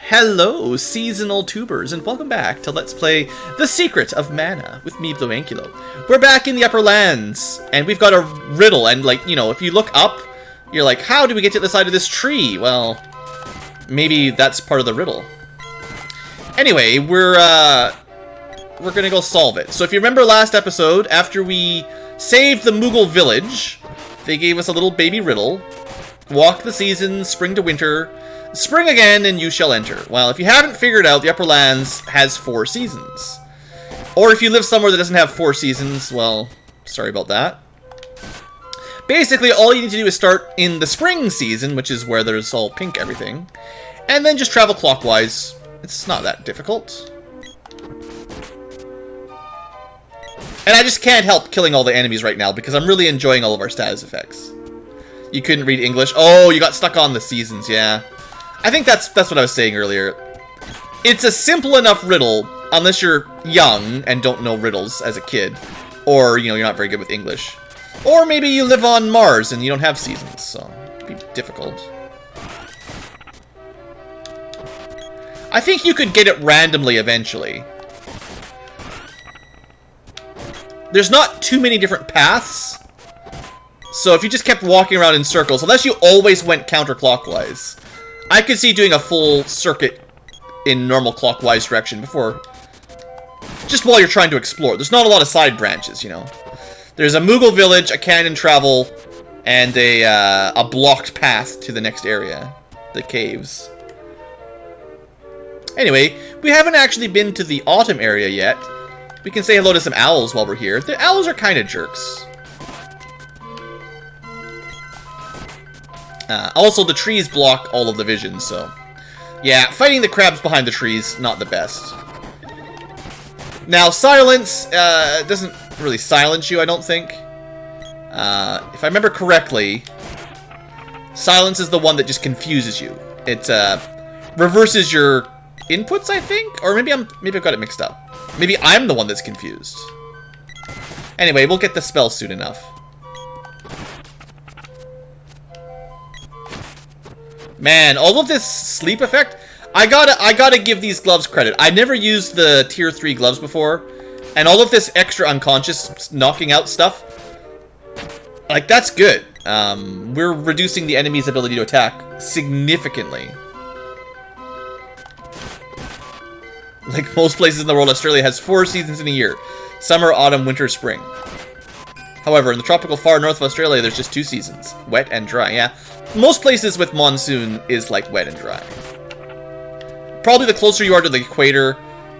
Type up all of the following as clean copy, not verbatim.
Hello, seasonal tubers, and welcome back to Let's Play The Secret of Mana with me, Blueankylo. We're back in the Upper Lands, and we've got a riddle, and if you look up, you're like, how do we get to the side of this tree? Well, maybe that's part of the riddle. Anyway, we're gonna go solve it. So if you remember last episode, after we saved the Moogle village, they gave us a little baby riddle. Walk the seasons, spring to winter, spring again, and you shall enter. Well, if you haven't figured out, the Upper Lands has 4 seasons. Or if you live somewhere that doesn't have 4 seasons, well, sorry about that. Basically, all you need to do is start in the spring season, which is where there's all pink everything, and then just travel clockwise. It's not that difficult. And I just can't help killing all the enemies right now, because I'm really enjoying all of our status effects. You couldn't read English. Oh, you got stuck on the seasons, yeah. I think that's what I was saying earlier. It's a simple enough riddle, unless you're young and don't know riddles as a kid. Or, you're not very good with English. Or maybe you live on Mars and you don't have seasons, so it'd be difficult. I think you could get it randomly eventually. There's not too many different paths. So if you just kept walking around in circles, unless you always went counterclockwise, I could see doing a full circuit in normal clockwise direction before, just while you're trying to explore. There's not a lot of side branches, There's a Moogle village, a canyon travel, and a blocked path to the next area, the caves. Anyway, we haven't actually been to the autumn area yet. We can say hello to some owls while we're here. The owls are kind of jerks. Also, the trees block all of the vision, so... yeah, fighting the crabs behind the trees, not the best. Now, silence doesn't really silence you, I don't think. If I remember correctly, silence is the one that just confuses you. It reverses your inputs, I think? Or maybe I've got it mixed up. Maybe I'm the one that's confused. Anyway, we'll get the spell soon enough. Man, all of this sleep effect, I gotta give these gloves credit. I never used the tier 3 gloves before, and all of this extra unconscious knocking out stuff, that's good. We're reducing the enemy's ability to attack significantly. Like most places in the world, Australia has 4 seasons in a year: summer, autumn, winter, spring. However, in the tropical far north of Australia, there's just 2 seasons: wet and dry. Yeah, most places with monsoon is like wet and dry. Probably the closer you are to the equator,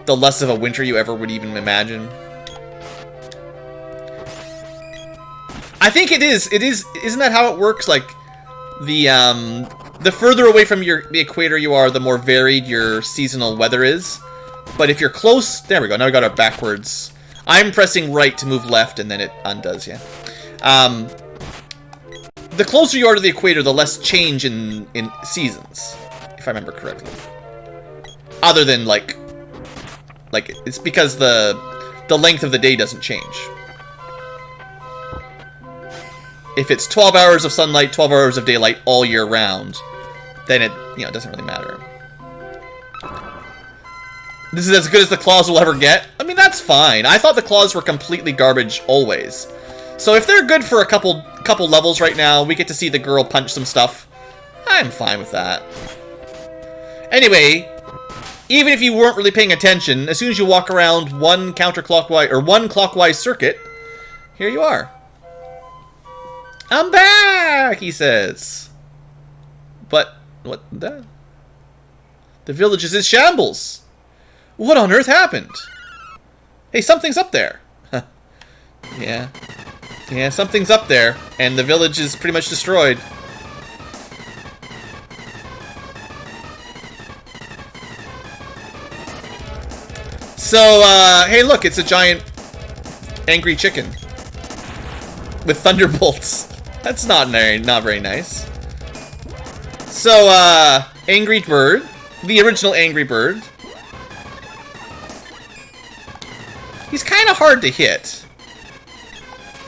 the less of a winter you ever would even imagine. I think it is. Isn't that how it works? Like, the further away from the equator you are, the more varied your seasonal weather is. But if you're close, there we go. Now we got our backwards. I'm pressing right to move left, and then it undoes, yeah. The closer you are to the equator, the less change in seasons, if I remember correctly. Other than, like it's because the length of the day doesn't change. If it's 12 hours of sunlight, 12 hours of daylight all year round, then it, doesn't really matter. This is as good as the claws will ever get. I mean, that's fine. I thought the claws were completely garbage always. So if they're good for a couple levels right now, we get to see the girl punch some stuff. I'm fine with that. Anyway, even if you weren't really paying attention, as soon as you walk around one counterclockwise or one clockwise circuit, here you are. I'm back, he says. But what the village is in shambles. What on earth happened? Hey, something's up there. Yeah. Yeah, something's up there, and the village is pretty much destroyed. So, hey look, it's a giant angry chicken. With thunderbolts. That's not very nice. So, Angry Bird. The original Angry Bird. He's kind of hard to hit.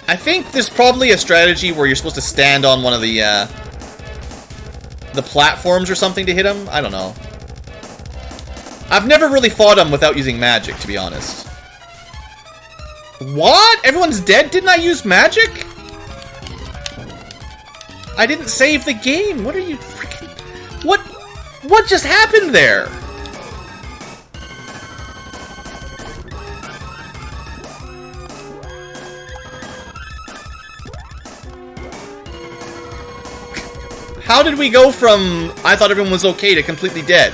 I think there's probably a strategy where you're supposed to stand on one of the platforms or something to hit him. I don't know. I've never really fought him without using magic, to be honest. What? Everyone's dead? Didn't I use magic? I didn't save the game. What are you freaking... What just happened there? How did we go from I thought everyone was okay to completely dead?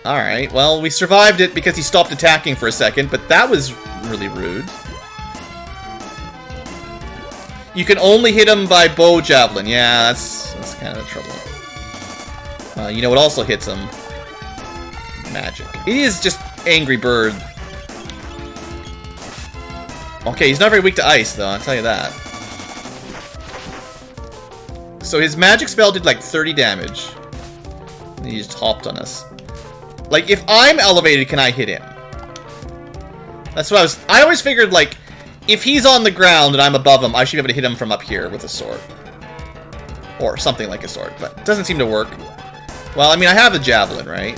Alright, well, we survived it because he stopped attacking for a second, but that was really rude. You can only hit him by bow javelin. Yeah, that's kind of the trouble. You know what also hits him? Magic. He is just Angry Bird. Okay, he's not very weak to ice, though, I'll tell you that. So his magic spell did like 30 damage. And he just hopped on us. Like, if I'm elevated, can I hit him? That's what I always figured, like, if he's on the ground and I'm above him, I should be able to hit him from up here with a sword. Or something like a sword, but it doesn't seem to work. Well, I mean, I have a javelin, right?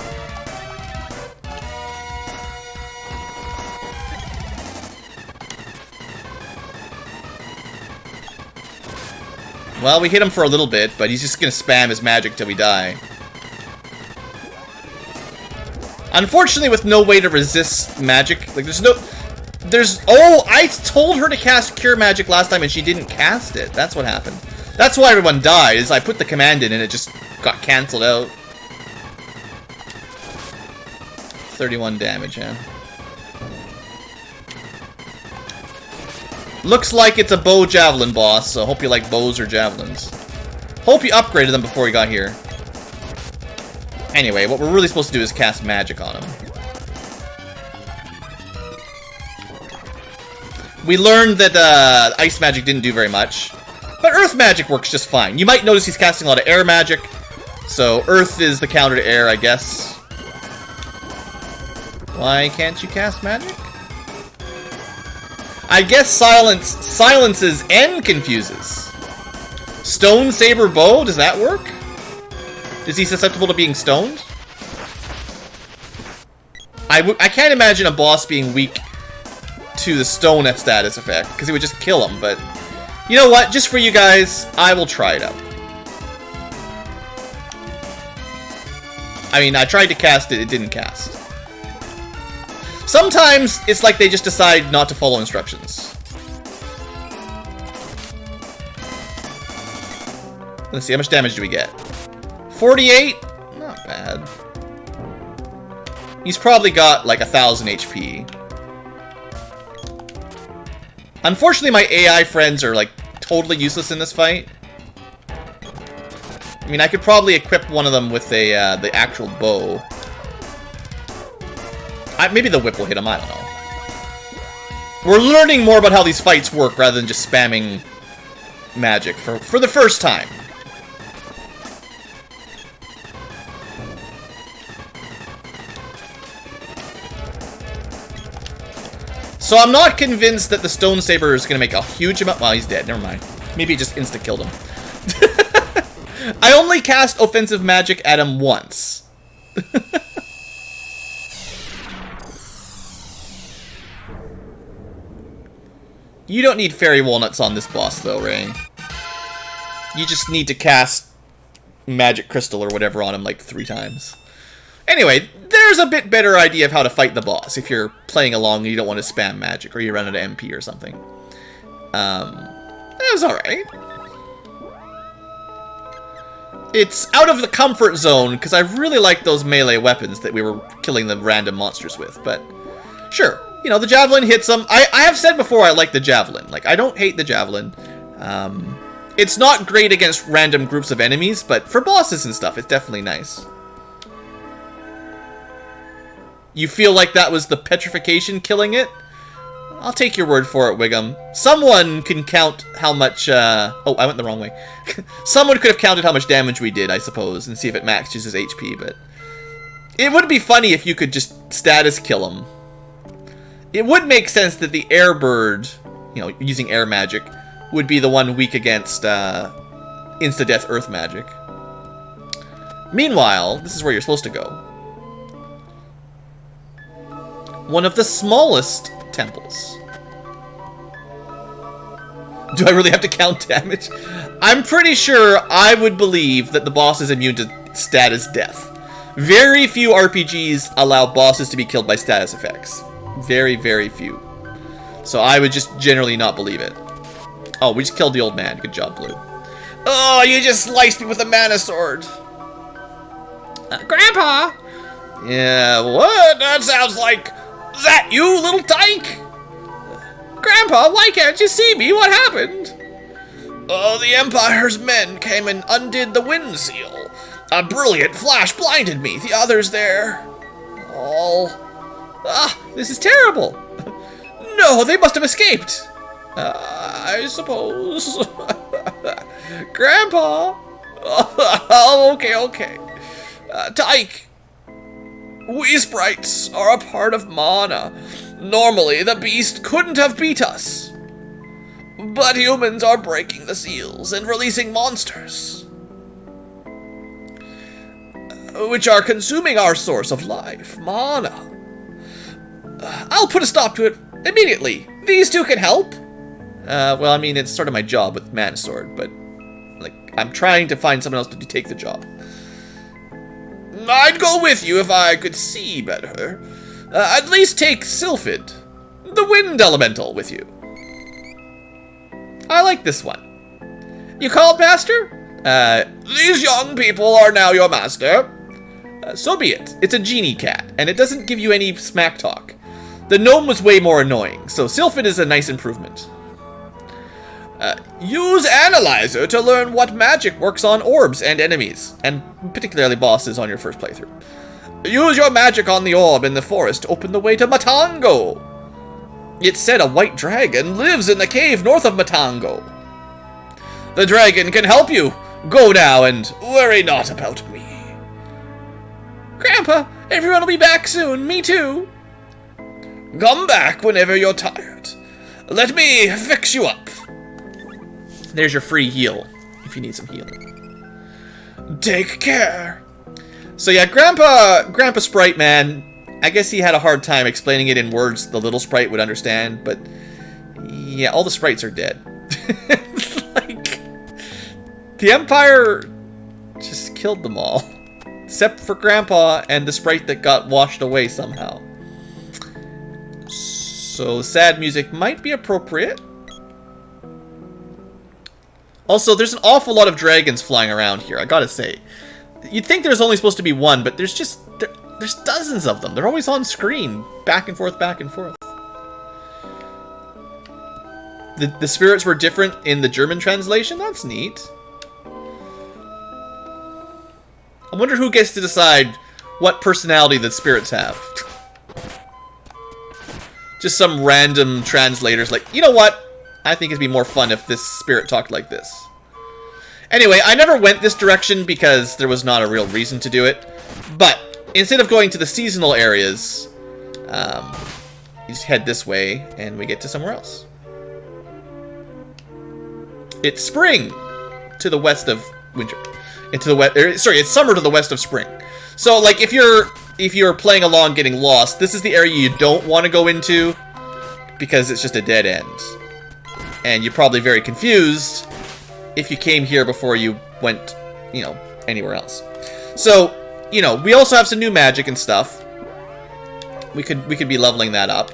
Well, we hit him for a little bit, but he's just gonna spam his magic till we die. Unfortunately, with no way to resist magic, like, oh, I told her to cast Cure Magic last time and she didn't cast it. That's what happened. That's why everyone died, is I put the command in and it just got cancelled out. 31 damage, yeah. Looks like it's a bow javelin boss, so hope you like bows or javelins. Hope you upgraded them before you got here. Anyway, what we're really supposed to do is cast magic on him. We learned that ice magic didn't do very much, but earth magic works just fine. You might notice he's casting a lot of air magic, so earth is the counter to air, I guess. Why can't you cast magic? I guess silences and confuses. Stone saber bow, does that work? Is he susceptible to being stoned? I can't imagine a boss being weak to the stone status effect, because it would just kill him, but... You know what? Just for you guys, I will try it out. I mean, I tried to cast it, it didn't cast. Sometimes, it's like they just decide not to follow instructions. Let's see, how much damage do we get? 48? Not bad. He's probably got like 1,000 HP. Unfortunately, my AI friends are like totally useless in this fight. I mean, I could probably equip one of them with a the actual bow. Maybe the whip will hit him, I don't know. We're learning more about how these fights work rather than just spamming magic for the first time. So I'm not convinced that the Stone Saber is going to make a huge amount... Well, he's dead. Never mind. Maybe he just insta-killed him. I only cast offensive magic at him once. You don't need Fairy Walnuts on this boss, though, Ray. You just need to cast Magic Crystal or whatever on him like 3 times. Anyway, there's a bit better idea of how to fight the boss if you're playing along and you don't want to spam magic or you run out of MP or something. It was alright. It's out of the comfort zone because I really like those melee weapons that we were killing the random monsters with, but sure. You know, the javelin hits them. I have said before I like the javelin. Like, I don't hate the javelin. It's not great against random groups of enemies, but for bosses and stuff, it's definitely nice. You feel like that was the petrification killing it? I'll take your word for it, Wiggum. Someone can count how much, oh, I went the wrong way. Someone could have counted how much damage we did, I suppose, and see if it matches his HP, but... It would be funny if you could just status kill him. It would make sense that the air bird, you know, using air magic, would be the one weak against insta-death earth magic. Meanwhile, this is where you're supposed to go. One of the smallest temples. Do I really have to count damage? I'm pretty sure I would believe that the boss is immune to status death. Very few RPGs allow bosses to be killed by status effects. Very, very few. So I would just generally not believe it. Oh, we just killed the old man. Good job, Blue. Oh, you just sliced me with a mana sword. Grandpa! Yeah, what? That sounds like... Is that you, little dyke? Grandpa, why can't you see me? What happened? Oh, the Empire's men came and undid the wind seal. A brilliant flash blinded me. The others there... all... Ah, this is terrible. No, they must have escaped. I suppose. Grandpa. Oh, okay. Tyke. We sprites are a part of mana. Normally, the beast couldn't have beat us. But humans are breaking the seals and releasing monsters, which are consuming our source of life, mana. I'll put a stop to it immediately. These two can help. Well, I mean, it's sort of my job with Mana Sword, but, like, I'm trying to find someone else to take the job. I'd go with you if I could see better. At least take Sylphid, the Wind Elemental, with you. I like this one. You called, Master? These young people are now your master. So be it. It's a genie cat, and it doesn't give you any smack talk. The gnome was way more annoying, so Sylphid is a nice improvement. Use Analyzer to learn what magic works on orbs and enemies, and particularly bosses on your first playthrough. Use your magic on the orb in the forest to open the way to Matango. It's said a white dragon lives in the cave north of Matango. The dragon can help you. Go now and worry not about me. Grandpa, everyone will be back soon. Me too. Come back whenever you're tired. Let me fix you up. There's your free heal, if you need some healing. Take care. So yeah, Grandpa Sprite Man, I guess he had a hard time explaining it in words the little sprite would understand, but yeah, all the sprites are dead. Like, the Empire just killed them all. Except for Grandpa and the sprite that got washed away somehow. So sad music might be appropriate. Also, there's an awful lot of dragons flying around here, I gotta say. You'd think there's only supposed to be one, but there's just... There's dozens of them. They're always on screen. Back and forth, back and forth. The spirits were different in the German translation? That's neat. I wonder who gets to decide what personality the spirits have. Just some random translators like, you know what? I think it'd be more fun if this spirit talked like this. Anyway, I never went this direction because there was not a real reason to do it. But instead of going to the seasonal areas, you just head this way and we get to somewhere else. It's spring to the west of winter. Sorry, it's summer to the west of spring. So, like, if you're playing along getting lost, this is the area you don't want to go into because it's just a dead end. And you're probably very confused if you came here before you went, you know, anywhere else. So, you know, we also have some new magic and stuff. We could be leveling that up.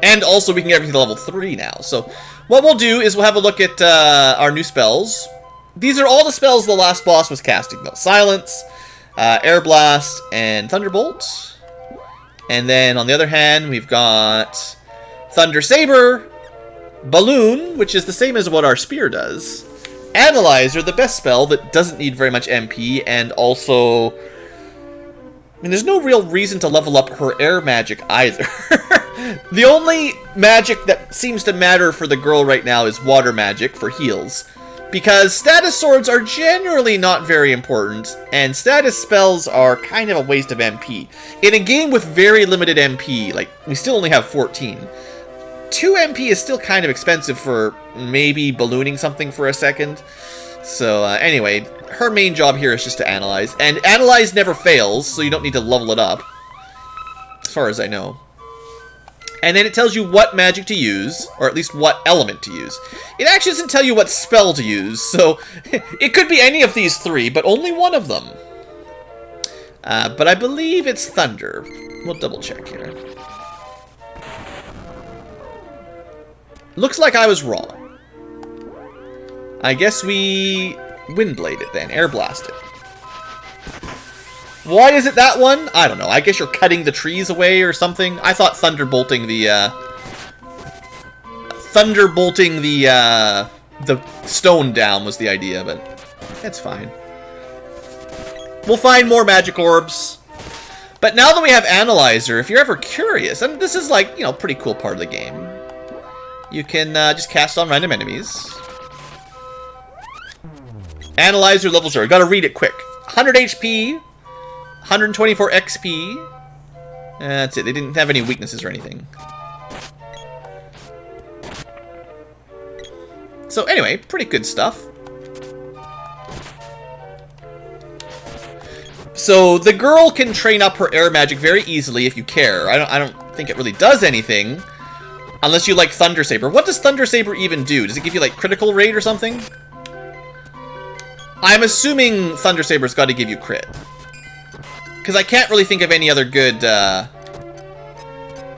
And also we can get everything to level 3 now. So, what we'll do is we'll have a look at our new spells. These are all the spells the last boss was casting, though. Silence, Air Blast, and Thunderbolt. And then, on the other hand, we've got Thunder Saber, Balloon, which is the same as what our Spear does. Analyzer, the best spell that doesn't need very much MP, and also... I mean, there's no real reason to level up her air magic either. The only magic that seems to matter for the girl right now is water magic for heals. Because status swords are generally not very important, and status spells are kind of a waste of MP. In a game with very limited MP, like, we still only have 14, 2 MP is still kind of expensive for maybe ballooning something for a second. So, anyway, her main job here is just to analyze. And analyze never fails, so you don't need to level it up. As far as I know. And then it tells you what magic to use, or at least what element to use. It actually doesn't tell you what spell to use, so it could be any of these three, but only one of them. But I believe it's thunder. We'll double check here. Looks like I was wrong. I guess we Windblade it then, Air Blast it. Why is it that one? I don't know. I guess you're cutting the trees away or something. I thought thunderbolting the stone down was the idea, but that's fine. We'll find more magic orbs. But now that we have Analyzer, if you're ever curious, and this is like, you know, pretty cool part of the game, you can just cast on random enemies. Analyzer level 0. Gotta read it quick. 100 HP, 124 XP. That's it. They didn't have any weaknesses or anything. So anyway, pretty good stuff. So the girl can train up her air magic very easily if you care. I don't think it really does anything unless you like Thunder Saber. What does Thunder Saber even do? Does it give you like critical rate or something? I'm assuming Thunder Saber's got to give you crit. Because I can't really think of any other good,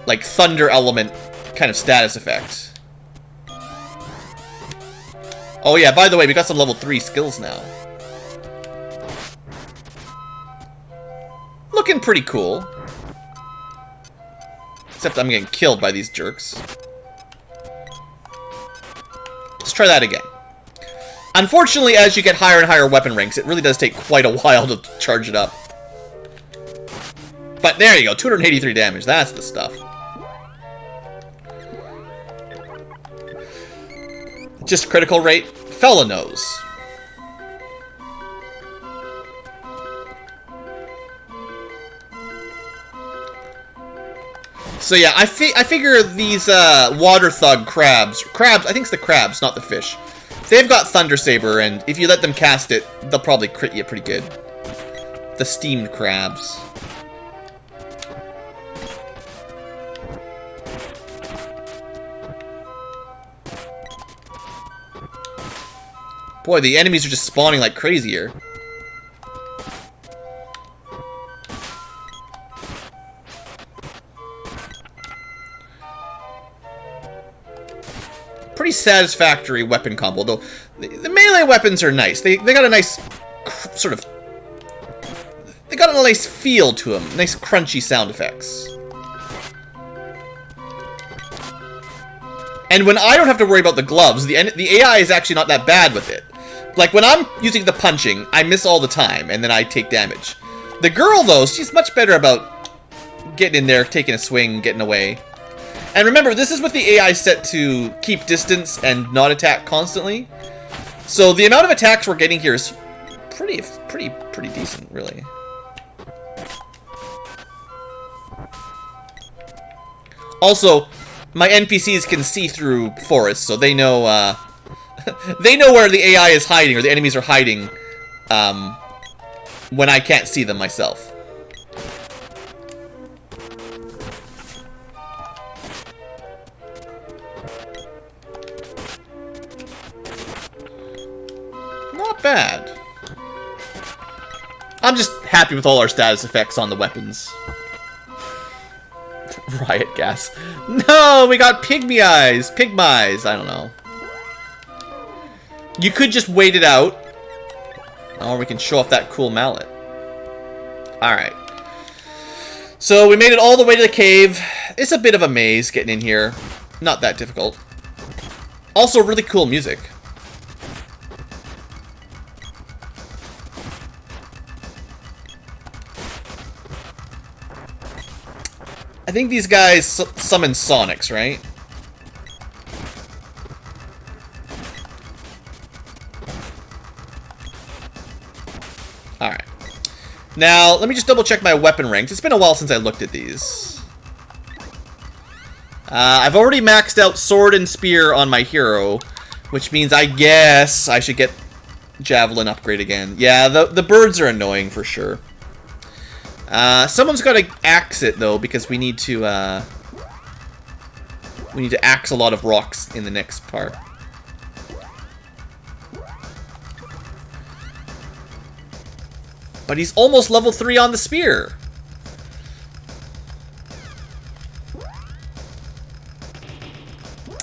like, Thunder element kind of status effect. Oh yeah, by the way, we got some level 3 skills now. Looking pretty cool. Except I'm getting killed by these jerks. Let's try that again. Unfortunately, as you get higher and higher weapon ranks, it really does take quite a while to charge it up. But there you go, 283 damage. That's the stuff. Just critical rate? Fella knows. So yeah, I figure these water thug crabs, I think it's the crabs, not the fish. They've got Thunder Saber, and if you let them cast it, they'll probably crit you pretty good. The steamed crabs. Boy, the enemies are just spawning like crazy here. Pretty satisfactory weapon combo, though. The melee weapons are nice. They got a nice sort of... They got a nice feel to them. Nice crunchy sound effects. And when I don't have to worry about the gloves, the AI is actually not that bad with it. Like, when I'm using the punching, I miss all the time, and then I take damage. The girl, though, she's much better about getting in there, taking a swing, getting away. And remember, this is with the AI set to keep distance and not attack constantly. So the amount of attacks we're getting here is pretty decent, really. Also, my NPCs can see through forests, so they know they know where the AI is hiding, or the enemies are hiding, when I can't see them myself. Not bad. I'm just happy with all our status effects on the weapons. Riot gas. No, we got pygmy eyes. Pygmies. I don't know. You could just wait it out. Or we can show off that cool mallet. Alright. So we made it all the way to the cave. It's a bit of a maze getting in here. Not that difficult. Also really cool music. I think these guys summon Sonics, right? Alright. Now, let me just double check my weapon ranks. It's been a while since I looked at these. I've already maxed out sword and spear on my hero, which means I guess I should get Javelin upgrade again. Yeah, the birds are annoying for sure. Someone's got to axe it though, because we need to axe a lot of rocks in the next part. But he's almost level 3 on the spear.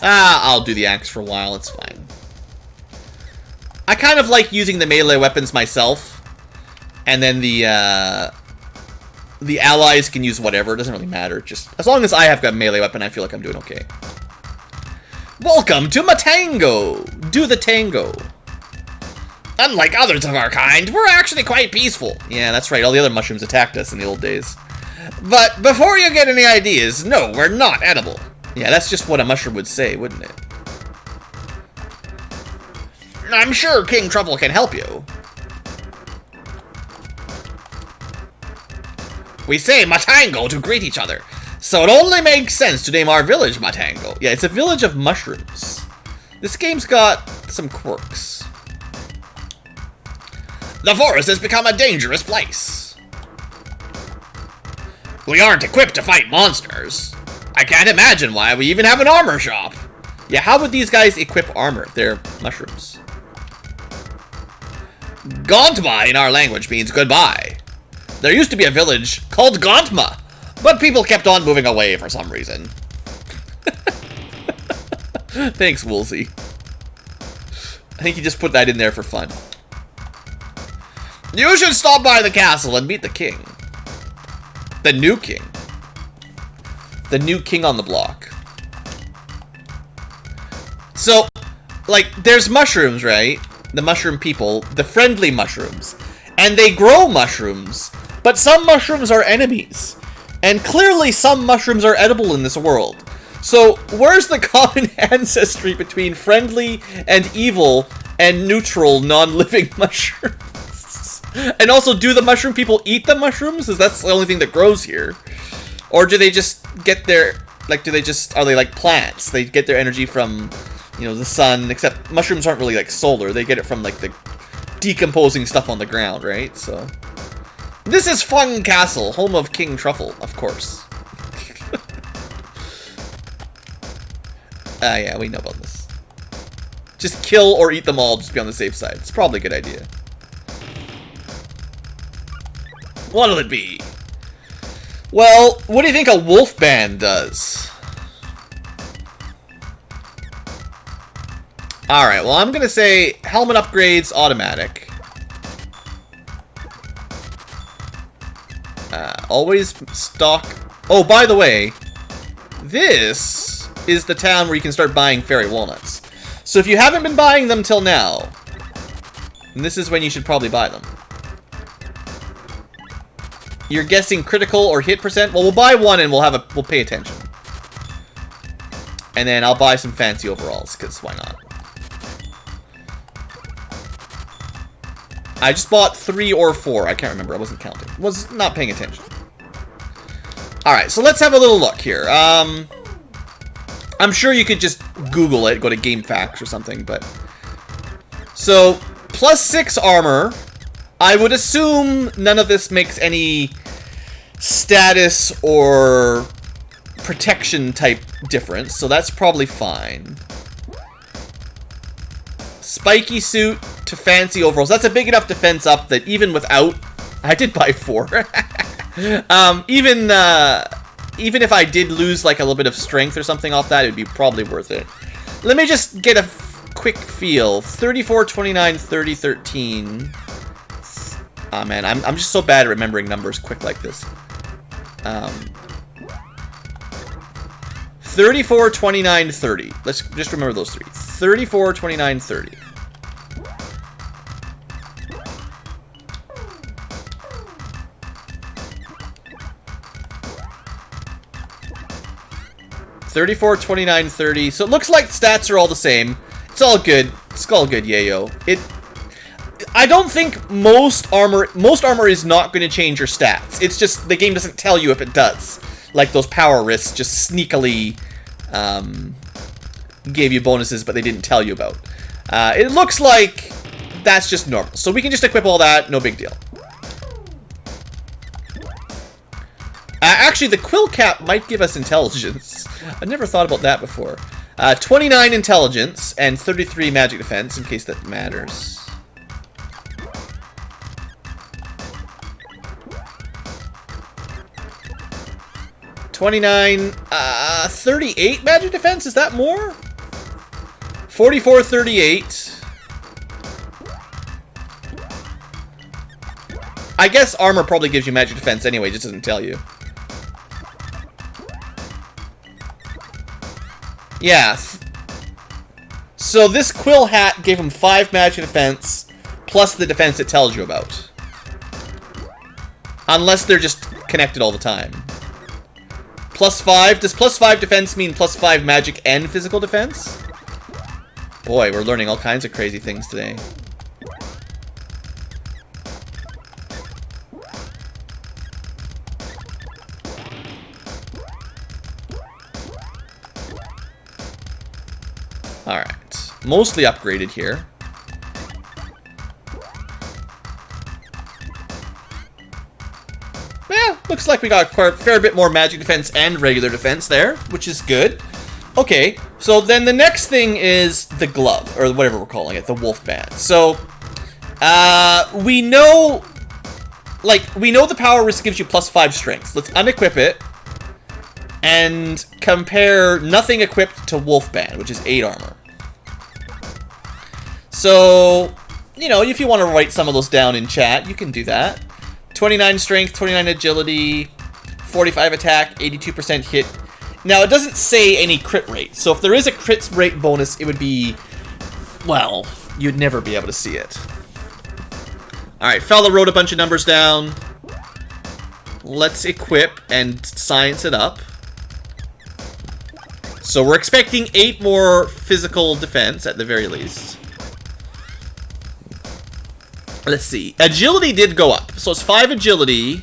I'll do the axe for a while, it's fine. I kind of like using the melee weapons myself. And then the allies can use whatever, it doesn't really matter. Just as long as I have got a melee weapon, I feel like I'm doing okay. Welcome to Matango! Do the tango. Unlike others of our kind, we're actually quite peaceful. Yeah, that's right, all the other mushrooms attacked us in the old days. But before you get any ideas, no, we're not edible. Yeah, that's just what a mushroom would say, wouldn't it? I'm sure King Truffle can help you. We say Matango to greet each other, so it only makes sense to name our village Matango. Yeah, it's a village of mushrooms. This game's got some quirks. The forest has become a dangerous place. We aren't equipped to fight monsters. I can't imagine why we even have an armor shop. Yeah, how would these guys equip armor? They're mushrooms. Gauntma in our language means goodbye. There used to be a village called Gauntma, but people kept on moving away for some reason. Thanks, Woolsey. I think you just put that in there for fun. You should stop by the castle and meet the king. The new king. The new king on the block. So, like, there's mushrooms, right? The mushroom people, the friendly mushrooms. And they grow mushrooms, but some mushrooms are enemies. And clearly some mushrooms are edible in this world. So, where's the common ancestry between friendly and evil and neutral non-living mushrooms? And also, do the mushroom people eat the mushrooms? Because that's the only thing that grows here. Or do they just get their, like, are they like plants? They get their energy from, you know, the sun, except mushrooms aren't really like solar. They get it from, like, the decomposing stuff on the ground, right? So, this is Fun Castle, home of King Truffle, of course. Yeah, we know about this. Just kill or eat them all, just be on the safe side. It's probably a good idea. What'll it be? Well, what do you think a wolf band does? Alright, well, I'm gonna say helmet upgrades automatic. Always stock. Oh, by the way, this is the town where you can start buying fairy walnuts. So if you haven't been buying them till now, this is when you should probably buy them. You're guessing critical or hit percent? Well, we'll buy one and we'll pay attention. And then I'll buy some fancy overalls, because why not? I just bought 3 or 4. I can't remember. I wasn't counting. Was not paying attention. Alright, so let's have a little look here. I'm sure you could just Google it, go to GameFAQs or something, but... So, +6 armor. I would assume none of this makes any status or protection type difference, so that's probably fine. Spiky suit to fancy overalls. That's a big enough defense up that even without... I did buy 4. Even if I did lose like a little bit of strength or something off that, it would be probably worth it. Let me just get a quick feel. 34, 29, 30, 13... Ah, man, I'm just so bad at remembering numbers quick like this. 34, 29, 30. Let's just remember those 3. 34, 29, 30. $34, 29, 30. So it looks like stats are all the same. It's all good. It's all good, yayo. I don't think most armor is not going to change your stats. It's just the game doesn't tell you if it does. Like those power risks just sneakily gave you bonuses, but they didn't tell you about. It looks like that's just normal. So we can just equip all that, no big deal. Actually, the quill cap might give us intelligence. I never thought about that before. 29 intelligence and 33 magic defense, in case that matters. $29, 38 magic defense? Is that more? 44, 38. I guess armor probably gives you magic defense anyway, just doesn't tell you. Yeah. So this quill hat gave him 5 magic defense, plus the defense it tells you about. Unless they're just connected all the time. +5. Does +5 defense mean +5 magic and physical defense? Boy, we're learning all kinds of crazy things today. Alright. Mostly upgraded here. Yeah, looks like we got a fair bit more magic defense and regular defense there, which is good. Okay, so then the next thing is the glove, or whatever we're calling it, the wolf band. So, we know the power risk gives you +5 strength. Let's unequip it and compare nothing equipped to wolf band, which is 8 armor. So, you know, if you want to write some of those down in chat, you can do that. 29 strength, 29 agility, 45 attack, 82% hit. Now, it doesn't say any crit rate, so if there is a crit rate bonus, it would be, well, you'd never be able to see it. Alright, fella wrote a bunch of numbers down. Let's equip and science it up. So we're expecting 8 more physical defense, at the very least. Let's see. Agility did go up. So it's 5 agility.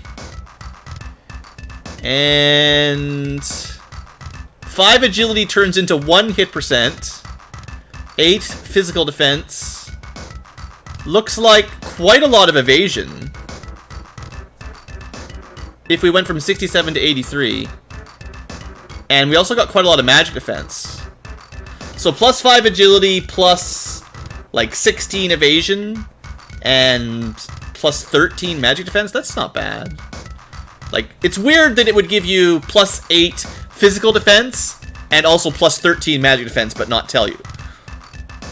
And 5 agility turns into 1 hit percent. 8 physical defense. Looks like quite a lot of evasion. If we went from 67 to 83. And we also got quite a lot of magic defense. So +5 agility plus like 16 evasion. And +13 magic defense, that's not bad. Like, it's weird that it would give you +8 physical defense and also +13 magic defense, but not tell you.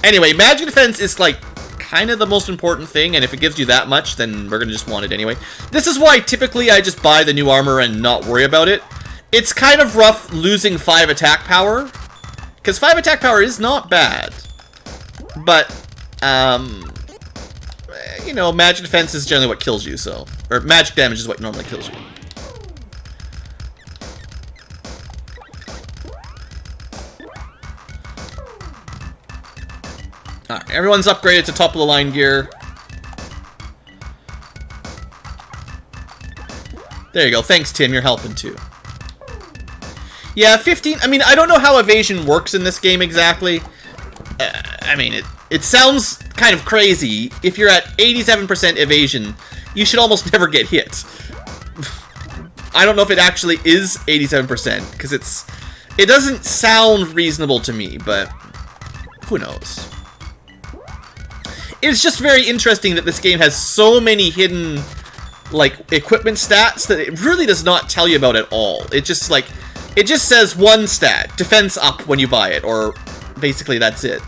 Anyway, magic defense is like kind of the most important thing, and if it gives you that much, then we're gonna just want it anyway. This is why typically I just buy the new armor and not worry about it. It's kind of rough losing 5 attack power, because 5 attack power is not bad. But, you know, magic defense is generally what kills you, so... Or magic damage is what normally kills you. Alright, everyone's upgraded to top of the line gear. There you go. Thanks, Tim. You're helping too. Yeah, 15... I mean, I don't know how evasion works in this game exactly. I mean, it sounds kind of crazy. If you're at 87% evasion, you should almost never get hit. I don't know if it actually is 87%, because it doesn't sound reasonable to me, but who knows. It's just very interesting that this game has so many hidden, like, equipment stats that it really does not tell you about at all. It just says one stat, defense up when you buy it, or basically that's it.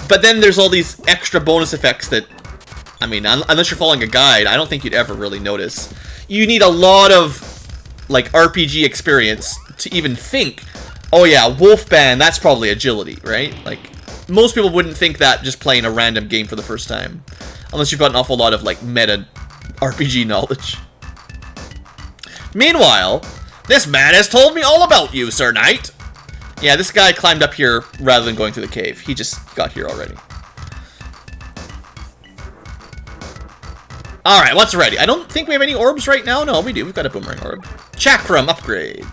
But then there's all these extra bonus effects that, I mean, unless you're following a guide, I don't think you'd ever really notice. You need a lot of, like, RPG experience to even think, oh yeah, Wolfband, that's probably agility, right? Like, most people wouldn't think that just playing a random game for the first time. Unless you've got an awful lot of, like, meta RPG knowledge. Meanwhile, this man has told me all about you, Sir Knight. Yeah, this guy climbed up here rather than going through the cave. He just got here already. Alright, what's ready? I don't think we have any orbs right now. No, we do. We've got a boomerang orb. Chakram upgrade.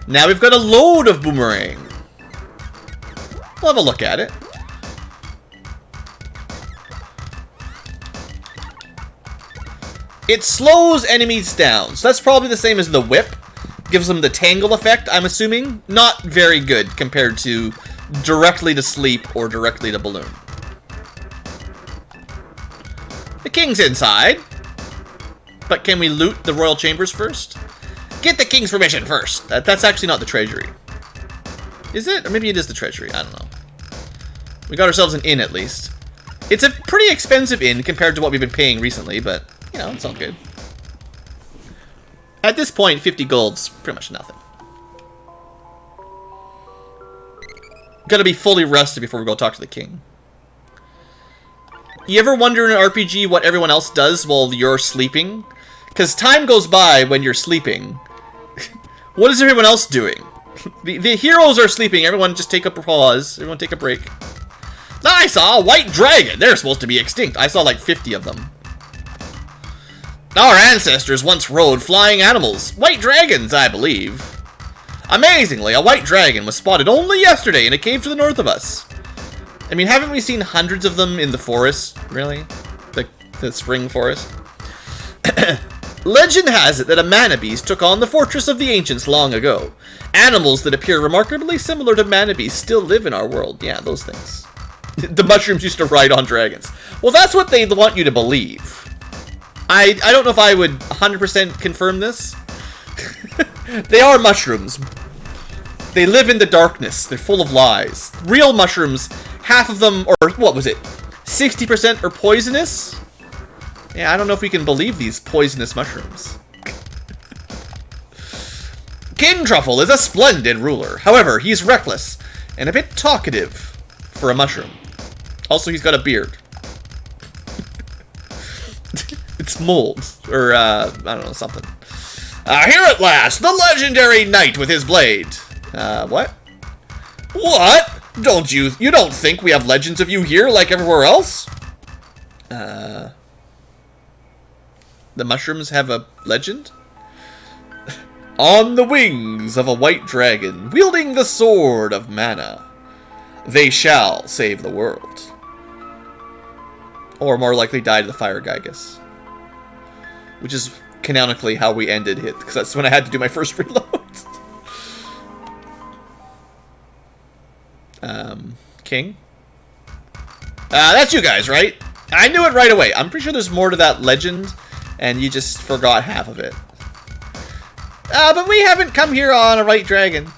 Now we've got a load of boomerang. We'll have a look at it. It slows enemies down, so that's probably the same as the whip. Gives them the tangle effect, I'm assuming. Not very good compared to directly to sleep or directly to balloon. The king's inside. But can we loot the royal chambers first? Get the king's permission first. That's actually not the treasury. Is it? Or maybe it is the treasury. I don't know. We got ourselves an inn, at least. It's a pretty expensive inn compared to what we've been paying recently, but, you know, it's all good. At this point, 50 gold's pretty much nothing. Gotta be fully rested before we go talk to the king. You ever wonder in an RPG what everyone else does while you're sleeping? Because time goes by when you're sleeping. What is everyone else doing? The heroes are sleeping. Everyone just take a pause. Everyone take a break. I saw a white dragon. They're supposed to be extinct. I saw like 50 of them. Our ancestors once rode flying animals. White dragons, I believe. Amazingly, a white dragon was spotted only yesterday in a cave to the north of us. I mean, haven't we seen hundreds of them in the forest, really? The spring forest? Legend has it that a mana beast took on the fortress of the ancients long ago. Animals that appear remarkably similar to mana beasts still live in our world. Yeah, those things. The mushrooms used to ride on dragons. Well, that's what they want you to believe. I don't know if I would 100% confirm this. They are mushrooms. They live in the darkness. They're full of lies. Real mushrooms, half of them, or what was it? 60% are poisonous? Yeah, I don't know if we can believe these poisonous mushrooms. King Truffle is a splendid ruler. However, he's reckless and a bit talkative for a mushroom. Also, he's got a beard. It's mold, or I don't know, something. Here at last, the legendary knight with his blade. What? What? You don't think we have legends of you here like everywhere else? The mushrooms have a legend? On the wings of a white dragon, wielding the sword of mana, they shall save the world. Or more likely die to the fire Gygus. Which is canonically how we ended it, because that's when I had to do my first reload. King? That's you guys, right? I knew it right away. I'm pretty sure there's more to that legend, and you just forgot half of it. But we haven't come here on a white dragon.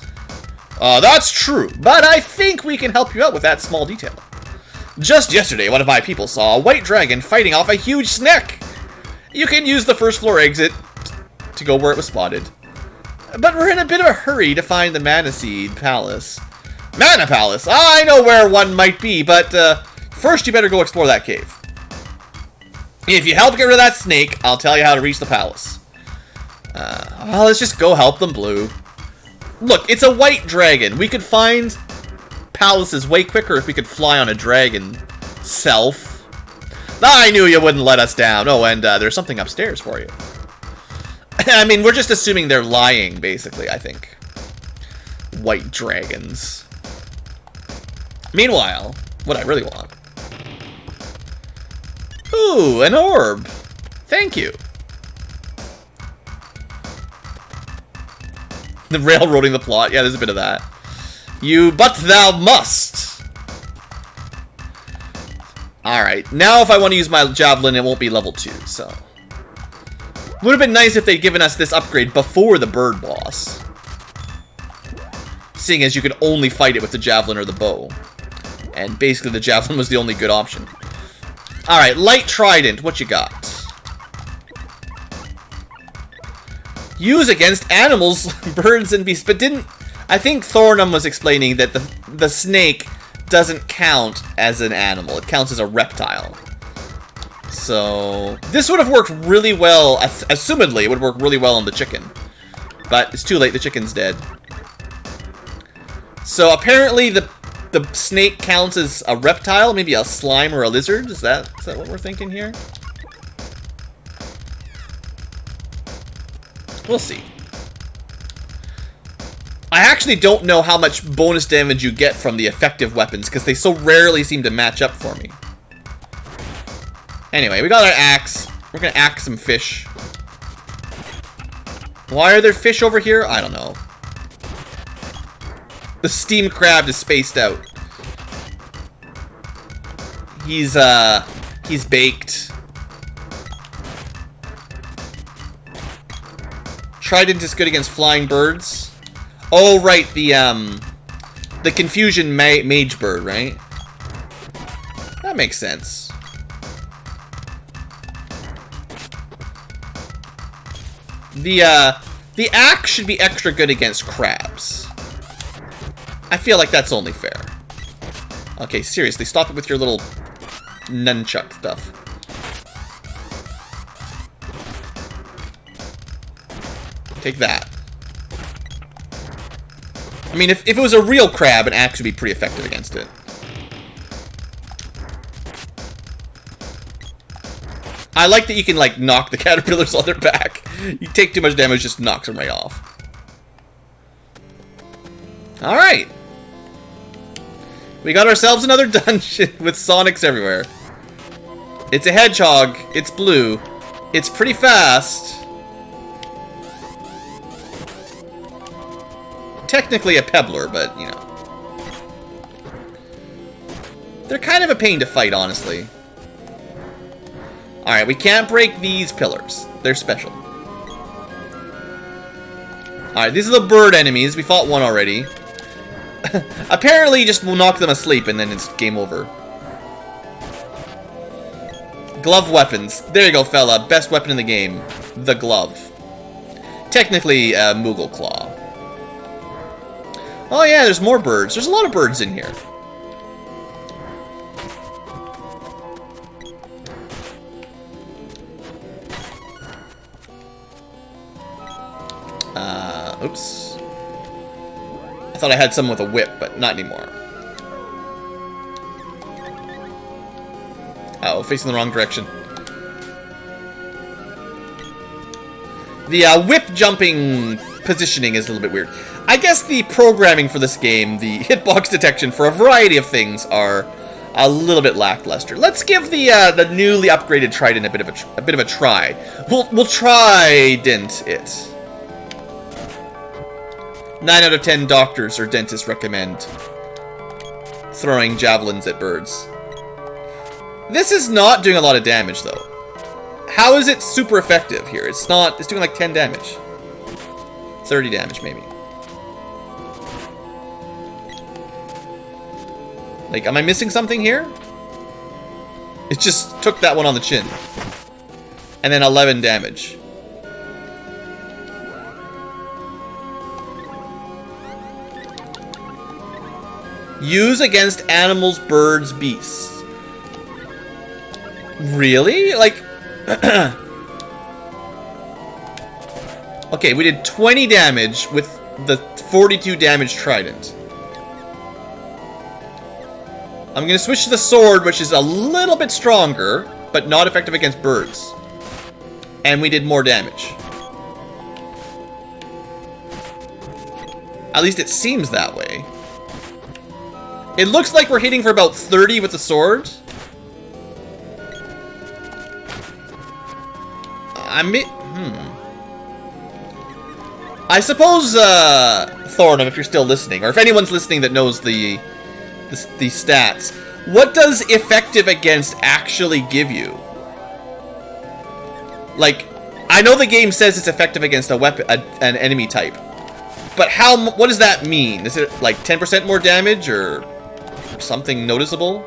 That's true, but I think we can help you out with that small detail. Just yesterday, one of my people saw a white dragon fighting off a huge snake. You can use the first floor exit to go where it was spotted. But we're in a bit of a hurry to find the Mana Seed Palace. Mana Palace? I know where one might be, but first you better go explore that cave. If you help get rid of that snake, I'll tell you how to reach the palace. Well, let's just go help them, Blue. Look, it's a white dragon. We could find palaces way quicker if we could fly on a dragon self. I knew you wouldn't let us down. Oh, and there's something upstairs for you. I mean, we're just assuming they're lying, basically, I think. White dragons. Meanwhile, what I really want. Ooh, an orb. Thank you. The railroading the plot. Yeah, there's a bit of that. But thou must. Alright, now if I want to use my javelin, it won't be level 2, so. Would have been nice if they'd given us this upgrade before the bird boss. Seeing as you could only fight it with the javelin or the bow. And basically the javelin was the only good option. Alright, light trident, what you got? Use against animals, birds, and beasts, but didn't... I think Thornum was explaining that the snake doesn't count as an animal. It counts as a reptile. So, this would have worked really well, assumedly, it would work really well on the chicken. But it's too late, the chicken's dead. So, apparently the snake counts as a reptile, maybe a slime or a lizard? Is that what we're thinking here? We'll see. I actually don't know how much bonus damage you get from the effective weapons, because they so rarely seem to match up for me. Anyway, we got our axe. We're gonna axe some fish. Why are there fish over here? I don't know. The steam crab is spaced out. He's baked. Trident is good against flying birds. Oh, right, the confusion mage bird, right? That makes sense. The axe should be extra good against crabs. I feel like that's only fair. Okay, seriously, stop it with your little nunchuck stuff. Take that. I mean, if it was a real crab, an axe would be pretty effective against it. I like that you can, like, knock the caterpillars on their back. You take too much damage, just knocks them right off. Alright. We got ourselves another dungeon with Sonics everywhere. It's a hedgehog. It's blue. It's pretty fast. Technically a pebbler, but, you know. They're kind of a pain to fight, honestly. Alright, we can't break these pillars. They're special. Alright, these are the bird enemies. We fought one already. Apparently, just we'll knock them asleep and then it's game over. Glove weapons. There you go, fella. Best weapon in the game. The glove. Technically, Moogle Claw. Oh yeah, there's more birds. There's a lot of birds in here. Oops. I thought I had someone with a whip, but not anymore. Uh-oh, facing the wrong direction. The whip jumping positioning is a little bit weird. I guess the programming for this game, the hitbox detection for a variety of things are a little bit lackluster. Let's give the newly upgraded Trident a bit of a try. We'll trident it. 9 out of 10 doctors or dentists recommend throwing javelins at birds. This is not doing a lot of damage, though. How is it super effective here? It's not. It's doing like 10 damage. 30 damage, maybe. Like, am I missing something here? It just took that one on the chin. And then 11 damage. Use against animals, birds, beasts. Really? Like... Okay, we did 20 damage with the 42 damage Trident. I'm gonna switch to the sword, which is a little bit stronger, but not effective against birds. And we did more damage. At least it seems that way. It looks like we're hitting for about 30 with the sword. I suppose, Thornum, if you're still listening, or if anyone's listening that knows the stats, what does effective against actually give you? Like, I know the game says it's effective against a weapon, an enemy type, but what does that mean? Is it like 10% more damage or something noticeable?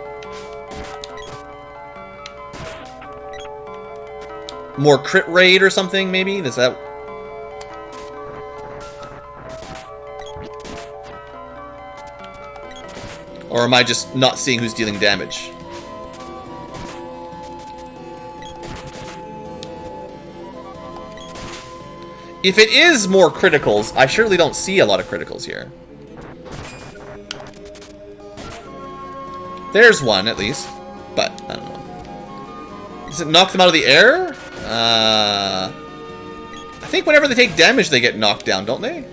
More crit rate or something, maybe? Does that... Or am I just not seeing who's dealing damage? If it is more criticals, I surely don't see a lot of criticals here. There's one, at least. But, I don't know. Does it knock them out of the air? I think whenever they take damage, they get knocked down, don't they?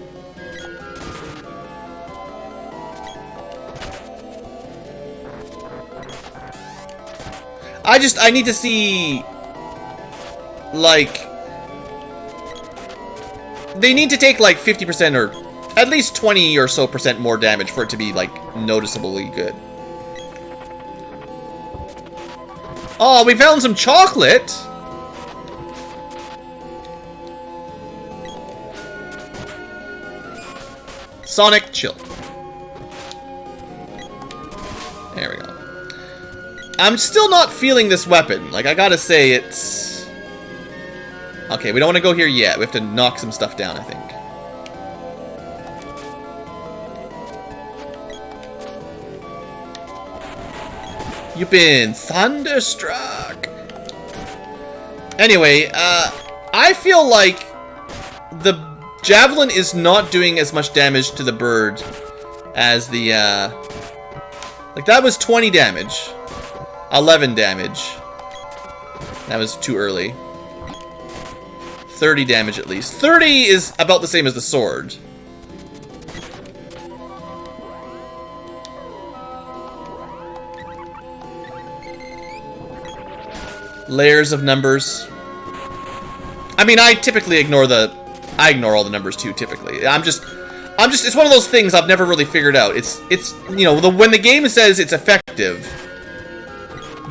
I need to see like... They need to take, like, 50% or at least 20 or so % more damage for it to be, like, noticeably good. Oh, we found some chocolate! Sonic, chill. There we go. I'm still not feeling this weapon. Like, I gotta say, it's... Okay, we don't want to go here yet. We have to knock some stuff down, I think. You've been thunderstruck. Anyway, I feel like the javelin is not doing as much damage to the bird as the, like, that was 20 damage. 11 damage. That was too early. 30 damage at least. 30 is about the same as the sword. Layers of numbers. I mean, I typically ignore all the numbers too, typically. I'm just, it's one of those things I've never really figured out. It's, you know, when the game says it's effective,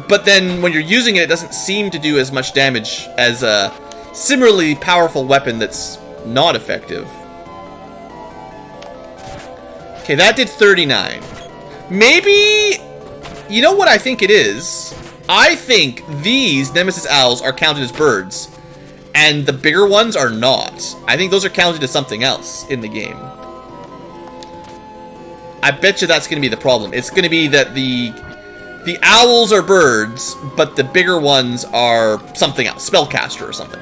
but then when you're using it, it doesn't seem to do as much damage as a similarly powerful weapon that's not effective. Okay, that did 39. Maybe, you know what I think it is? I think these Nemesis Owls are counted as birds, and the bigger ones are not. I think those are counted as something else in the game. I bet you that's going to be the problem. It's going to be that the owls are birds, but the bigger ones are something else. Spellcaster or something.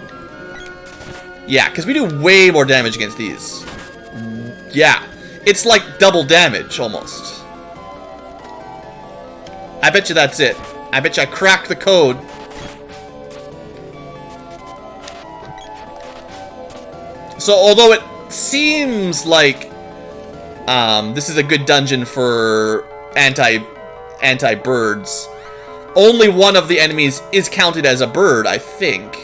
Yeah, because we do way more damage against these. Yeah. It's like double damage, almost. I bet you that's it. I bet you I cracked the code. So, although it seems like this is a good dungeon for anti-birds, only one of the enemies is counted as a bird, I think.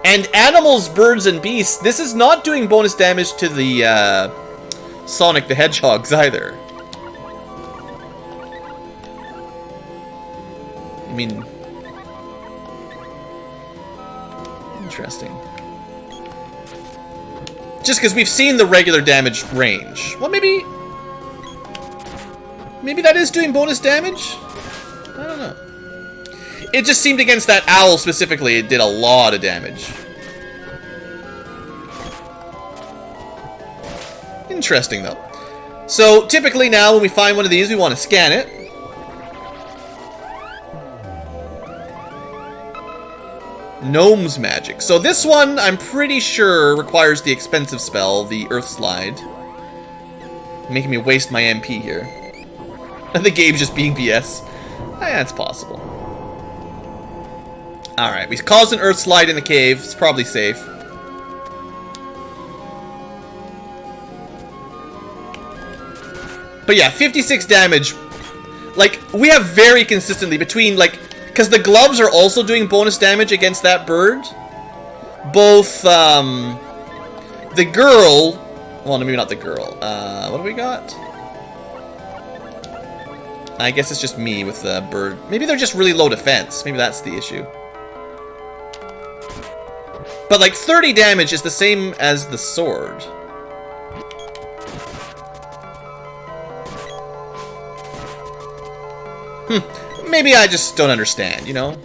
And animals, birds, and beasts, this is not doing bonus damage to the Sonic the Hedgehogs either. I mean, interesting. Just because we've seen the regular damage range. Well, maybe that is doing bonus damage? I don't know. It just seemed against that owl specifically, it did a lot of damage. Interesting, though. So, typically now, when we find one of these, we want to scan it. Gnome's magic. So this one, I'm pretty sure, requires the expensive spell, the Earth Slide. Making me waste my MP here. The game's just being BS. Yeah, it's possible. Alright, we caused an Earth Slide in the cave. It's probably safe. But yeah, 56 damage. Like, we have very consistently between, like... Because the gloves are also doing bonus damage against that bird. Both, the girl... Well, maybe not the girl. What do we got? I guess it's just me with the bird. Maybe they're just really low defense. Maybe that's the issue. But, like, 30 damage is the same as the sword. Maybe I just don't understand, you know?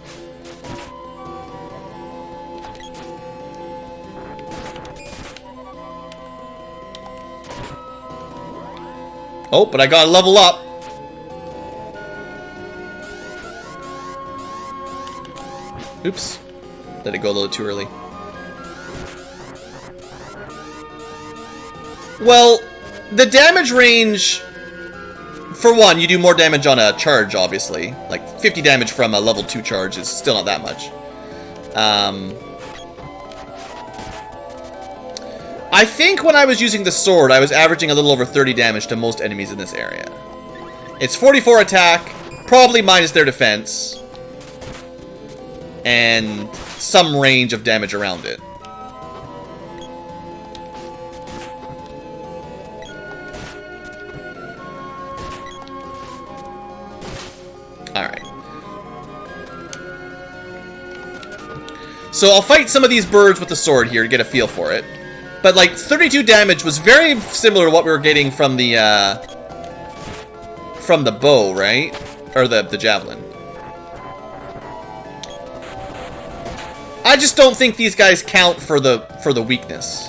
Oh, but I gotta level up. Oops. Let it go a little too early. Well, the damage range... For one, you do more damage on a charge, obviously. Like, 50 damage from a level 2 charge is still not that much. I think when I was using the sword, I was averaging a little over 30 damage to most enemies in this area. It's 44 attack, probably minus their defense. And some range of damage around it. Alright. So I'll fight some of these birds with the sword here to get a feel for it. But like 32 damage was very similar to what we were getting from the bow, right? Or the javelin. I just don't think these guys count for the weakness.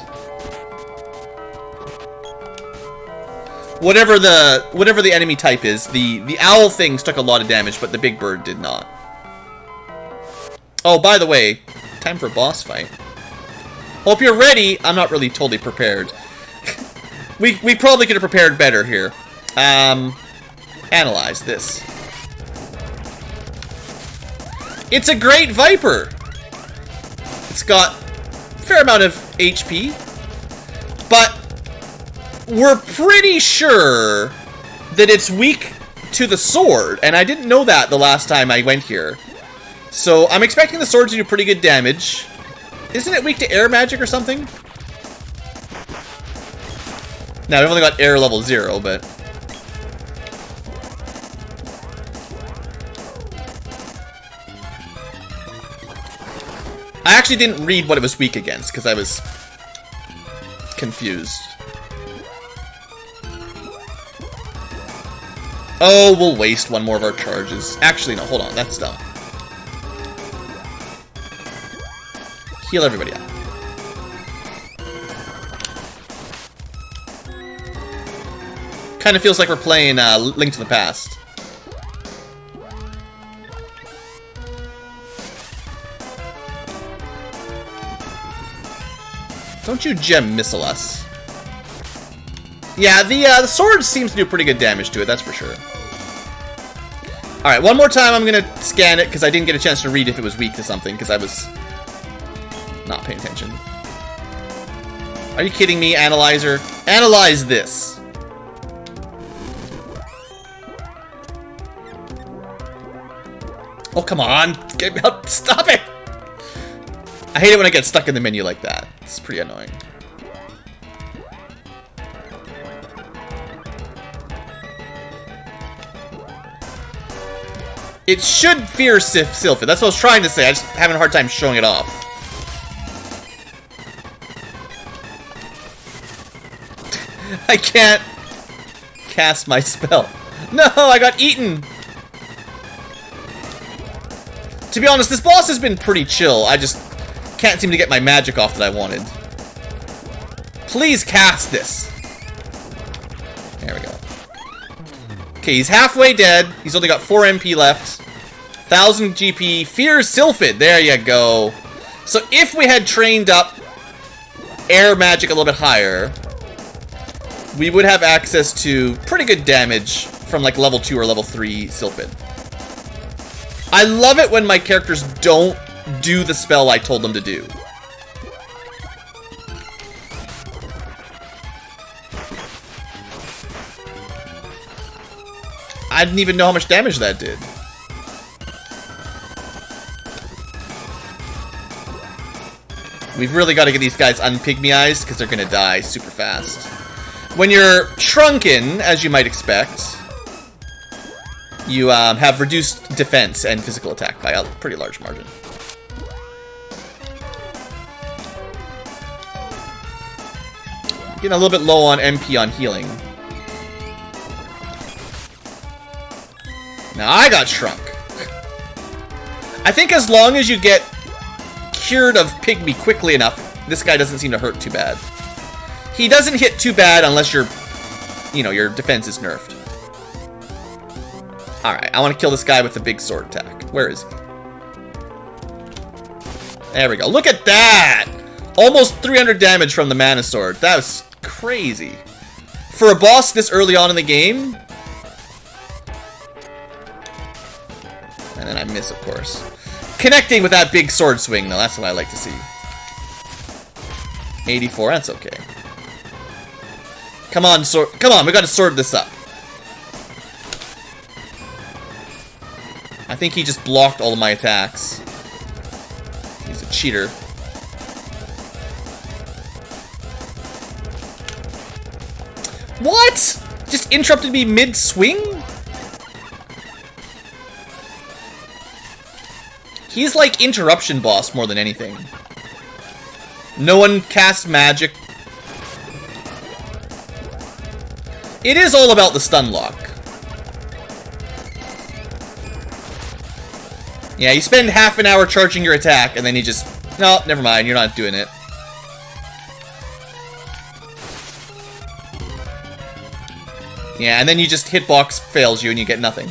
Whatever the enemy type is, the owl things took a lot of damage, but the big bird did not. Oh, by the way, time for a boss fight. Hope you're ready. I'm not really totally prepared. we probably could have prepared better here. Analyze this. It's a great Viper. It's got a fair amount of HP, but we're pretty sure that it's weak to the sword, and I didn't know that the last time I went here. So I'm expecting the sword to do pretty good damage. Isn't it weak to air magic or something? Now, I've only got air level 0, but... I actually didn't read what it was weak against, because I was confused. Oh, we'll waste one more of our charges. Actually, no, hold on, that's dumb. Heal everybody up. Kind of feels like we're playing Link to the Past. Don't you gem missile us. Yeah, the sword seems to do pretty good damage to it, that's for sure. Alright, one more time I'm gonna scan it, because I didn't get a chance to read if it was weak to something, because I was not paying attention. Are you kidding me, Analyzer? Analyze this. Oh, come on. Get me out. Stop it. I hate it when I get stuck in the menu like that. It's pretty annoying. It should fear Sylphid. That's what I was trying to say. I just having a hard time showing it off. I can't cast my spell. No, I got eaten. To be honest, this boss has been pretty chill. I just can't seem to get my magic off that I wanted. Please cast this. There we go. Okay, he's halfway dead. He's only got 4 MP left. 1000 GP. Fears Sylphid. There you go. So if we had trained up air magic a little bit higher, we would have access to pretty good damage from like level 2 or level 3 Sylphid. I love it when my characters don't do the spell I told them to do. I didn't even know how much damage that did. We've really got to get these guys unpygmeyized because they're going to die super fast. When you're shrunken, as you might expect, you have reduced defense and physical attack by a pretty large margin. Getting a little bit low on MP on healing. Now I got shrunk. I think as long as you get cured of pygmy quickly enough, this guy doesn't seem to hurt too bad. He doesn't hit too bad unless your defense is nerfed. Alright, I want to kill this guy with the big sword attack. Where is he? There we go. Look at that! Almost 300 damage from the mana sword. That was crazy. For a boss this early on in the game. And then I miss, of course. Connecting with that big sword swing, though. That's what I like to see. 84, that's okay. Come on, sword. Come on, we gotta sword this up. I think he just blocked all of my attacks. He's a cheater. What? Just interrupted me mid-swing? He's like interruption boss more than anything. No one casts magic. It is all about the stun lock. Yeah, you spend half an hour charging your attack, and then you just... No, never mind, you're not doing it. Yeah, and then you just hitbox fails you and you get nothing.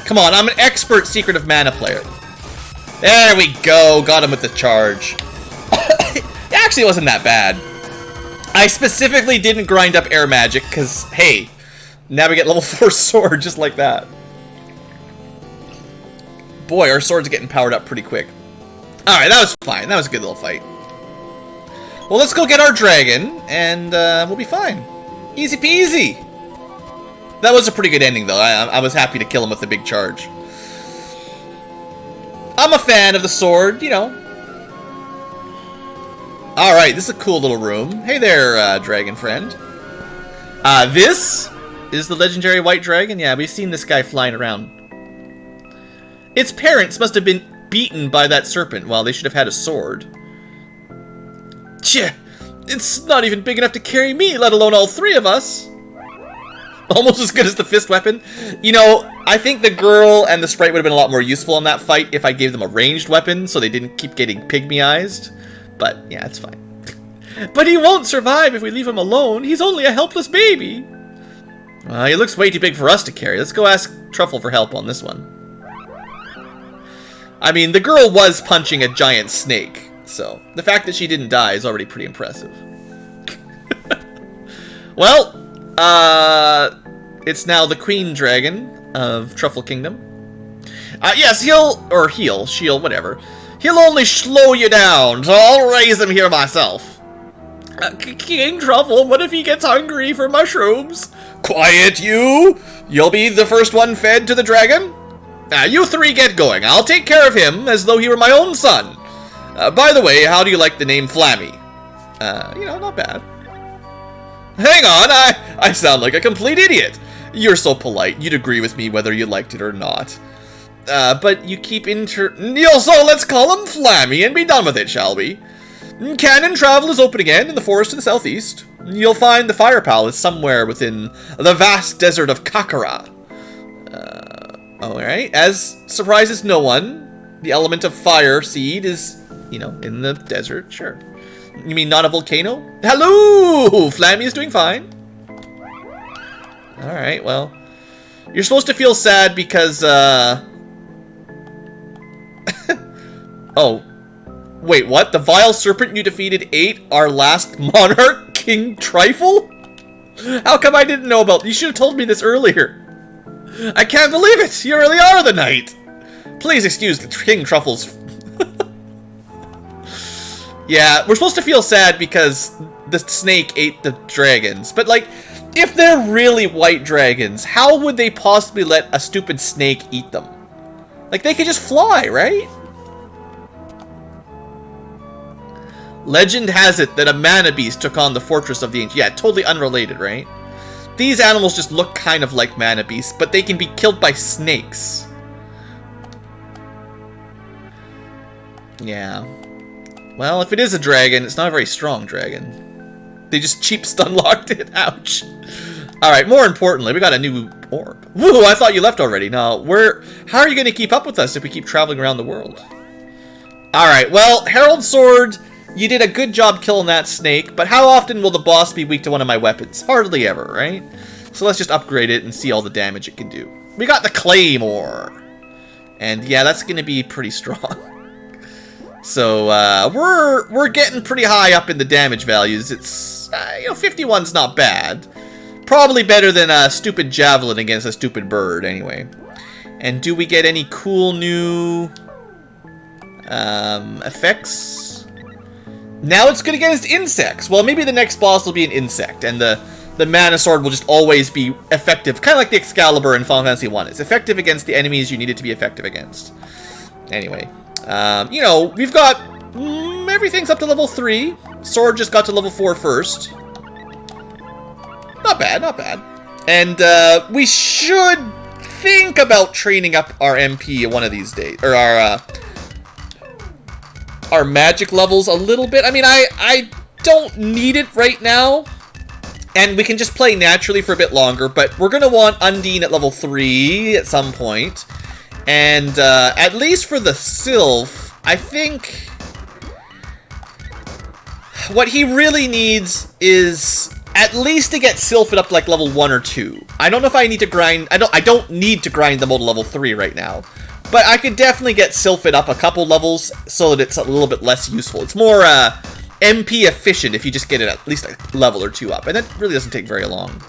Come on, I'm an expert Secret of Mana player. There we go, got him with the charge. It actually wasn't that bad. I specifically didn't grind up air magic, because, hey, now we get level 4 sword just like that. Boy, our sword's getting powered up pretty quick. Alright, that was fine. That was a good little fight. Well, let's go get our dragon, and we'll be fine. Easy peasy. That was a pretty good ending, though. I was happy to kill him with the big charge. I'm a fan of the sword, you know. Alright, this is a cool little room. Hey there, dragon friend. This is the legendary white dragon. Yeah, we've seen this guy flying around. Its parents must have been beaten by that serpent. Well, they should have had a sword. Tch, it's not even big enough to carry me, let alone all three of us. Almost as good as the fist weapon. You know, I think the girl and the sprite would have been a lot more useful in that fight if I gave them a ranged weapon so they didn't keep getting pygmy-ized. But, yeah, it's fine. But he won't survive if we leave him alone. He's only a helpless baby. He looks way too big for us to carry. Let's go ask Truffle for help on this one. I mean, the girl was punching a giant snake, so the fact that she didn't die is already pretty impressive. Well, it's now the Queen Dragon of Truffle Kingdom. Yes, she'll, whatever. He'll only slow you down, so I'll raise him here myself. King Truffle, what if he gets hungry for mushrooms? Quiet, you! You'll be the first one fed to the dragon? You three get going. I'll take care of him as though he were my own son. By the way, how do you like the name Flammy? You know, not bad. Hang on, I sound like a complete idiot. You're so polite, you'd agree with me whether you liked it or not. But you keep so let's call him Flammy and be done with it, shall we? Canon travel is open again in the forest to the southeast. You'll find the Fire Palace somewhere within the vast desert of Kakara. Alright, as surprises no one, the element of fire seed is, you know, in the desert, sure. You mean not a volcano? Hello! Flammy is doing fine. Alright, well, you're supposed to feel sad because, oh. Wait, what? The vile serpent you defeated ate our last monarch, King Trifle? How come I didn't know about... You should have told me this earlier. I can't believe it! You really are the knight! Please excuse the King Truffle's... Yeah, we're supposed to feel sad because the snake ate the dragons. But, like, if they're really white dragons, how would they possibly let a stupid snake eat them? Like, they could just fly, right? Legend has it that a mana beast took on the fortress of the ancient... Yeah, totally unrelated, right? These animals just look kind of like mana beasts, but they can be killed by snakes. Yeah. Well, if it is a dragon, it's not a very strong dragon. They just cheap stun-locked it. Ouch. Alright, more importantly, we got a new orb. Woo, I thought you left already. Now, how are you going to keep up with us if we keep traveling around the world? Alright, well, Herald Sword... You did a good job killing that snake, but how often will the boss be weak to one of my weapons? Hardly ever, right? So let's just upgrade it and see all the damage it can do. We got the Claymore! And yeah, that's going to be pretty strong. So, we're getting pretty high up in the damage values. It's, you know, 51's not bad. Probably better than a stupid javelin against a stupid bird, anyway. And do we get any cool new... effects? Now it's good against insects. Well, maybe the next boss will be an insect, and the the Mana Sword will just always be effective, kind of like the Excalibur in Final Fantasy 1. It's effective against the enemies you need it to be effective against. Anyway, you know, we've got everything's up to level 3. Sword just got to level 4 first. Not bad, not bad. And we should think about training up our MP one of these days, or our magic levels a little bit. I mean, I don't need it right now, and we can just play naturally for a bit longer, but we're going to want Undine at level 3 at some point. And at least for the Sylph, I think what he really needs is at least to get Sylphid up to like level 1 or 2. I don't know if I need to grind. I don't need to grind them all to level 3 right now. But I could definitely get Sylphid up a couple levels so that it's a little bit less useful. It's more MP efficient if you just get it at least a level or 2 up. And that really doesn't take very long.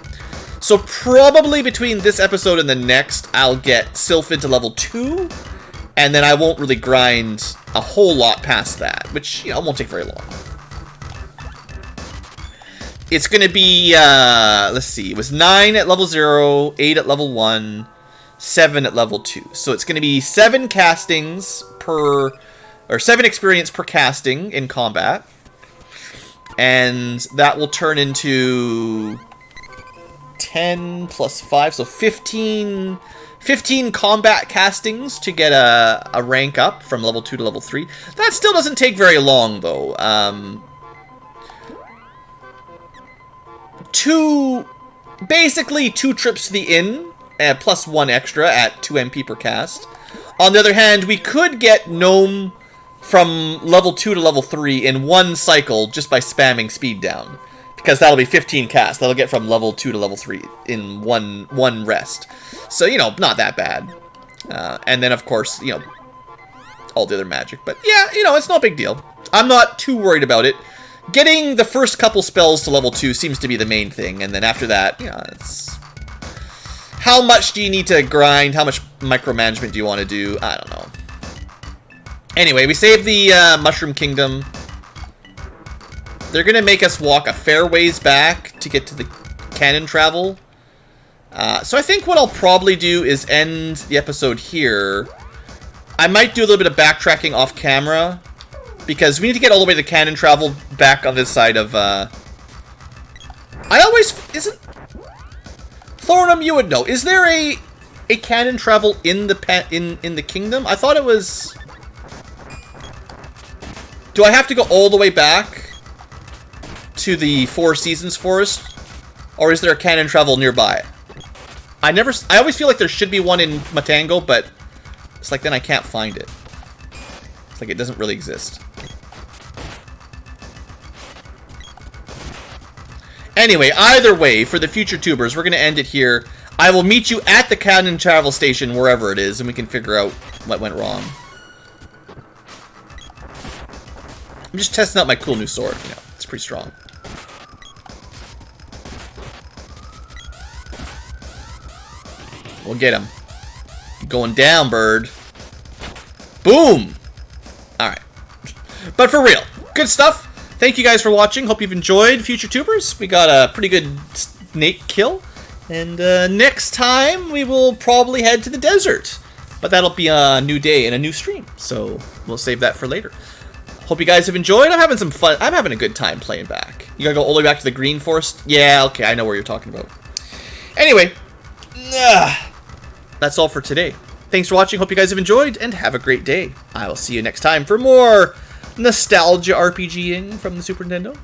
So probably between this episode and the next, I'll get Sylphid to level 2. And then I won't really grind a whole lot past that, which, you know, won't take very long. It's going to be, let's see, it was 9 at level 0, 8 at level 1, 7 at level 2. So it's going to be 7 castings per, or 7 experience per casting in combat. And that will turn into 10 plus 5, so 15 combat castings to get a rank up from level 2 to level 3. That still doesn't take very long, though. Basically 2 trips to the inn, plus 1 extra at 2 MP per cast. On the other hand, we could get Gnome from level 2 to level 3 in 1 cycle just by spamming speed down. Because that'll be 15 casts. That'll get from level 2 to level 3 in one rest. So, you know, not that bad. And then, of course, you know, all the other magic. But, yeah, you know, it's no big deal. I'm not too worried about it. Getting the first couple spells to level 2 seems to be the main thing. And then after that, you know, it's... How much do you need to grind? How much micromanagement do you want to do? I don't know. Anyway, we saved the Mushroom Kingdom. They're going to make us walk a fair ways back to get to the cannon travel. So I think what I'll probably do is end the episode here. I might do a little bit of backtracking off camera, because we need to get all the way to cannon travel back on this side of... Isn't... Thornum, you would know. Is there a cannon travel in the in the kingdom? I thought it was... Do I have to go all the way back to the Four Seasons Forest? Or is there a cannon travel nearby? I always feel like there should be one in Matango, but it's like then I can't find it. It's like it doesn't really exist. Anyway, either way, for the future tubers, we're going to end it here. I will meet you at the cannon travel station, wherever it is, and we can figure out what went wrong. I'm just testing out my cool new sword. You know, it's pretty strong. We'll get him. Going down, bird. Boom! Alright. But for real, good stuff. Thank you guys for watching. Hope you've enjoyed Future Tubers. We got a pretty good snake kill. And next time, we will probably head to the desert. But that'll be a new day and a new stream. So we'll save that for later. Hope you guys have enjoyed. I'm having some fun. I'm having a good time playing back. You gotta go all the way back to the Green Forest? Yeah, okay, I know where you're talking about. Anyway, that's all for today. Thanks for watching. Hope you guys have enjoyed, and have a great day. I will see you next time for more nostalgia RPGing from the Super Nintendo.